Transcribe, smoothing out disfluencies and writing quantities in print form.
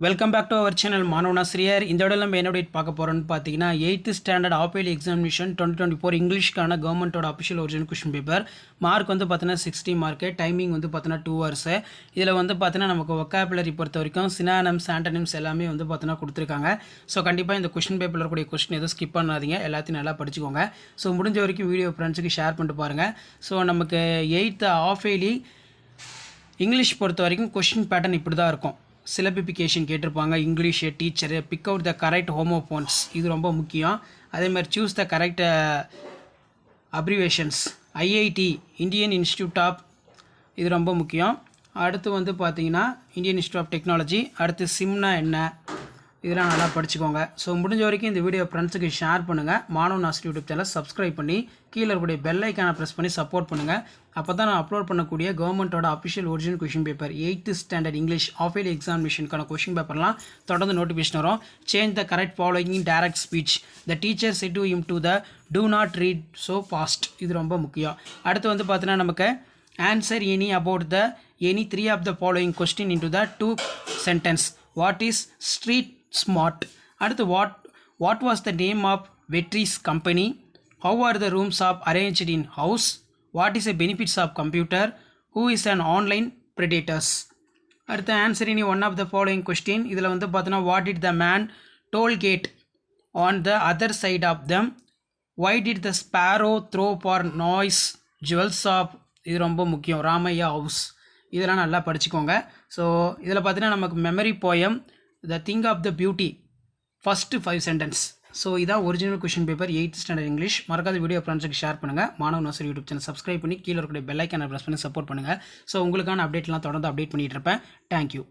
Welcome back to our channel மாணவனாசிரியர். இந்த இடம் நம்ம என்ன டேட் பார்க்க போகிறோம்னு பார்த்தீங்கன்னா 8th standard of early examination 2024 இங்கிலீஷ்க்கான கவர்மெண்ட்டோட official original question paper. Mark வந்து பார்த்தீங்கன்னா 60 மார்க்கு. டைமிங் வந்து பார்த்தீங்கன்னா 2 hours. இதில் வந்து பார்த்தீங்கன்னா நமக்கு ஒக்காபுலரி பொறுத்த வரைக்கும் சினானிம்ஸ் ஆண்டனிம்ஸ் எல்லாமே வந்து பார்த்தீங்கன்னா கொடுத்துருக்காங்க. ஸோ கண்டிப்பாக இந்த கொஷின் பேப்பரில் இருக்கக்கூடிய கொஸ்டின் எதுவும் ஸ்கிப் பண்ணாதீங்க, எல்லாத்தையும் நல்லா படிச்சுக்கோங்க. ஸோ முடிஞ்ச வரைக்கும் வீடியோ ஃப்ரெண்ட்ஸுக்கு ஷேர் பண்ணிட்டு பாருங்கள். ஸோ நமக்கு 8th ஆஃப் இயர்லி இங்கிலீஷ் பொறுத்த வரைக்கும் கொஷின் பேட்டர்ன் இப்படி தான் இருக்கும். சிலபிஃபிகேஷன் கேட்டிருப்பாங்க, English teacher, pick out the correct homophones, இது ரொம்ப முக்கியம். அதே மாதிரி choose the correct abbreviations, IIT Indian institute of, இது ரொம்ப முக்கியம். அடுத்து வந்து பார்த்தீங்கன்னா இந்தியன் இன்ஸ்டியூட் ஆஃப் டெக்னாலஜி. அடுத்து சிம்னா என்ன, இதெல்லாம் நல்லா படிச்சுக்கோங்க. ஸோ முடிஞ்ச வரைக்கும் இந்த வீடியோ ஃப்ரெண்ட்ஸுக்கு ஷேர் பண்ணுங்கள். மாணவனாசிரியர் யூடியூப் சேனல் சப்ஸ்கிரைப் பண்ணி கீழே இருக்கக்கூடிய பெல் ஐக்கானை ப்ரெஸ் பண்ணி சப்போர்ட் பண்ணுங்கள். அப்போ தான் நான் அப்லோட் பண்ணக்கூடிய கவர்மெண்ட்டோட official original question paper 8th standard English of early எக்ஸாமினேஷனுக்கான கொஷின் பேப்பர்லாம் தொடர்ந்து நோட்டிஃபிகேஷன் வரும். Change the correct following in direct speech, the teacher said to him to the do not read so fast, இது ரொம்ப முக்கியம். அடுத்து வந்து பார்த்தீங்கன்னா நமக்கு answer any about the any 3 of the following question in to the 2 sentence. What is street smart? அடுத்து what was the name of Vetri's company? How are the rooms of arranged in house? What is a benefits of computer? Who is an online predators? அடுத்து answer any one of the following question. இதில் வந்து பார்த்தோன்னா what did the man tollgate on the other side of them? Why did the sparrow throw for noise jewels off, இது ரொம்ப முக்கியம். Ramaiah house, இதெல்லாம் நல்லா படிச்சுக்கோங்க. ஸோ இதில் பார்த்தீங்கன்னா நமக்கு memory poem, the thing of the beauty, first 5 sentence. So இதான் original question paper 8th standard English. மறக்காத வீடியோ ஃப்ரெண்ட்ஸுக்கு ஷேர் பண்ணுங்கள். மாணவனாசிரியர் யூடியூப் சேனல் சப்ஸ்கிரைப் பண்ணி கீழே இருக்கக்கூடிய பெல் ஐக்கானை ப்ரெஸ் பண்ணி சப்போர்ட் பண்ணுங்கள். ஸோ உங்களுக்கான அப்டேட்லாம் தொடர்ந்து அப்டேட் பண்ணிகிட்டு இருப்பேன். தேங்க்யூ.